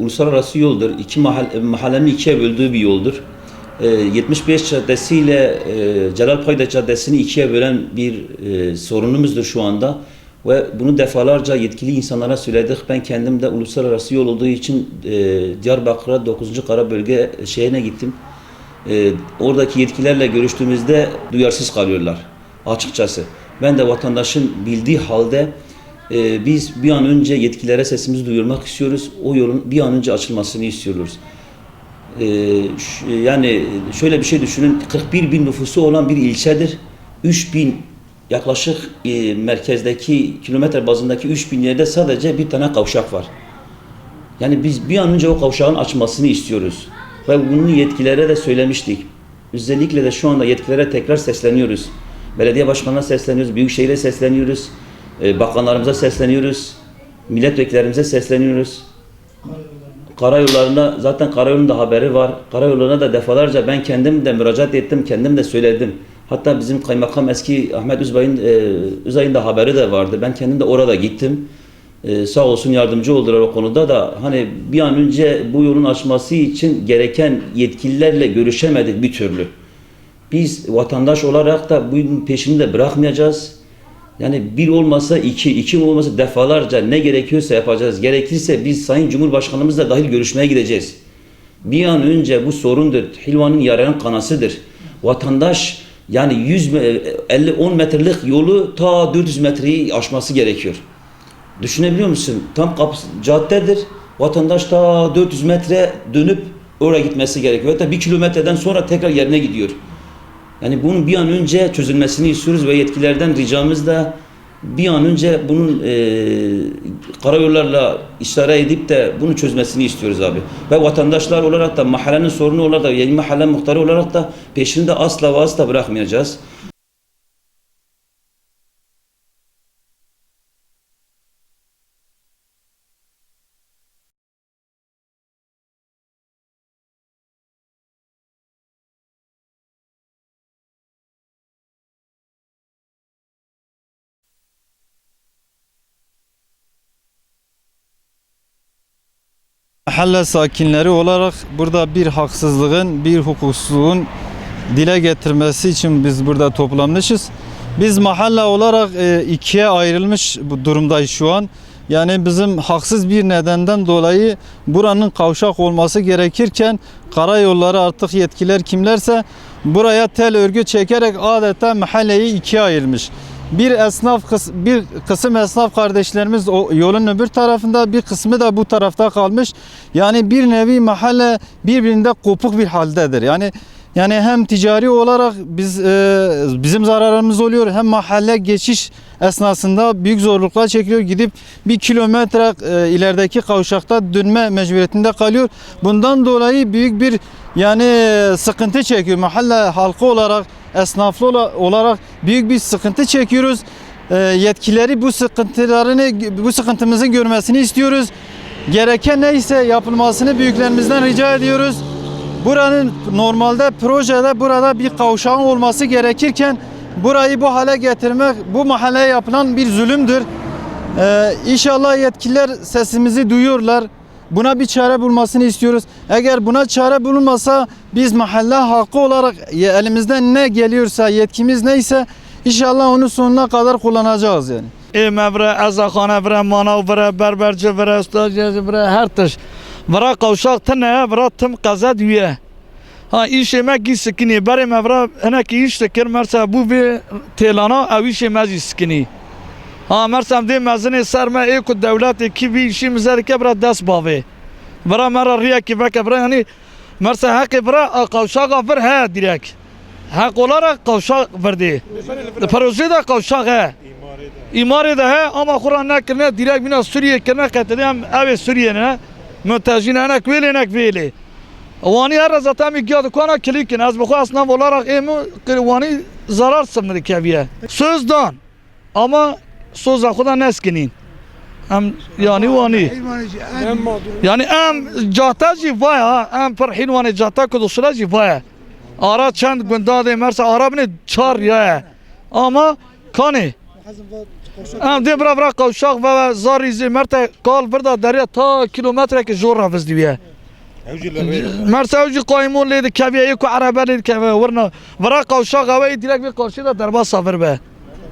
uluslararası yoldur. Mahallenin ikiye böldüğü bir yoldur. 75 Caddesi ile Celalpayda Caddesi'ni ikiye bölen bir sorunumuzdur şu anda. Ve bunu defalarca yetkili insanlara söyledik. Ben kendim de uluslararası yol olduğu için Diyarbakır'a 9. Kara Bölge şeyine gittim. Oradaki yetkililerle görüştüğümüzde duyarsız kalıyorlar açıkçası. Ben de vatandaşın bildiği halde biz bir an önce yetkililere sesimizi duyurmak istiyoruz. O yolun bir an önce açılmasını istiyoruz. Yani şöyle bir şey düşünün, 41 bin nüfusu olan bir ilçedir. 3 bin yaklaşık merkezdeki kilometre bazındaki 3 bin yerde sadece bir tane kavşak var. Yani biz bir an önce o kavşağın açmasını istiyoruz. Ve bunu yetkililere de söylemiştik. Özellikle de şu anda yetkililere tekrar sesleniyoruz. Belediye başkanına sesleniyoruz, büyükşehire sesleniyoruz, bakanlarımıza sesleniyoruz, milletvekillerimize sesleniyoruz. Karayollarında zaten karayolunun da haberi var. Karayollarına da defalarca ben kendim de müracaat ettim, kendim de söyledim. Hatta bizim kaymakam eski Ahmet Üzay'ın da haberi de vardı. Ben kendim de orada gittim. Sağ olsun yardımcı oldular o konuda da. Hani bir an önce bu yolun açması için gereken yetkililerle görüşemedik bir türlü. Biz vatandaş olarak da bunun peşini de bırakmayacağız. Yani bir olmasa iki olmasa defalarca ne gerekiyorsa yapacağız. Gerekirse biz Sayın Cumhurbaşkanımızla dahil görüşmeye gideceğiz. Bir an önce bu sorundur. Hilvanın yarayan kanasıdır. Vatandaş yani 10 metrelik yolu ta 400 metreyi aşması gerekiyor. Düşünebiliyor musun? Tam caddedir. Vatandaş ta 400 metre dönüp oraya gitmesi gerekiyor. Hatta 1 kilometreden sonra tekrar yerine gidiyor. Yani bunun bir an önce çözülmesini istiyoruz ve yetkililerden ricamız da bir an önce bunun karayollarla istişare edip de bunu çözmesini istiyoruz abi. Ve vatandaşlar olarak da mahallenin sorunu olarak da yeni mahalle muhtarı olarak da peşinde asla ve asla bırakmayacağız. Mahalle sakinleri olarak burada bir haksızlığın, bir hukuksuzluğun dile getirmesi için biz burada toplanmışız. Biz mahalle olarak ikiye ayrılmış bu durumdayız şu an. Yani bizim haksız bir nedenden dolayı buranın kavşak olması gerekirken karayolları artık yetkililer kimlerse buraya tel örgü çekerek adeta mahalleyi ikiye ayırmış. Bir kısım esnaf kardeşlerimiz yolun öbür tarafında, bir kısmı da bu tarafta kalmış. Yani bir nevi mahalle birbirinde kopuk bir haldedir. Yani hem ticari olarak bizim zararımız oluyor, hem mahalle geçiş esnasında büyük zorluklar çekiyor. Gidip 1 kilometre ilerideki kavşakta dönme mecburiyetinde kalıyor. Bundan dolayı büyük bir sıkıntı çekiyor. Mahalle halkı olarak, esnaflı olarak büyük bir sıkıntı çekiyoruz. Yetkilileri bu sıkıntımızı görmesini istiyoruz. Gereken neyse yapılmasını büyüklerimizden rica ediyoruz. Buranın normalde projede burada bir kavşağın olması gerekirken burayı bu hale getirmek bu mahalleye yapılan bir zulümdür. İnşallah yetkililer sesimizi duyuyorlar. Buna bir çare bulmasını istiyoruz. Eğer buna çare bulunmasa biz mahalle halkı olarak elimizden ne geliyorsa, yetkimiz neyse inşallah onu sonuna kadar kullanacağız yani. Mevre, ezakhane vere, manav vere, berberci vere, ustacı vere, her taş. Vere kavşak tane, vere tüm kaza düye. Ha iş yemek ki skini, bari mevre heneki iş tekir mersa bu bir telana, ev iş yemez skini. Ha mersem de mezene serme eko devlet ki bir işi mizerke bra dest bave. Vere mera riya ki veke vere yani mersa hak vere kavşak ver ha direkt. Hak olarak kavşak verdi. Proje de kavşak ha. İmare de ha ama Kur'an ne kirne direkt bina Suriye kirne katedem ev Suriye ne mültecin anak veli. Vani her zaten bir giyadı kuana klikin az bu aslan olarak vani zarar sımdı keviye. Sözdan ama söz akuda neskinin. Yani vani. Yani cahtaji vaya perhin vani cahta kudusulaji vaya. Ara çand gündade mersa ara bine çar ya. Ama kani ام دی برا قوشاق و زاری زی مرت قال بردا دریا تا کیلومتر که جور رفز دیویه مرت اوجی قایمون لید کبیه کو عربه لید که ورنا برا قوشاق اوی دیرک بی قرشی دا دربا سافر به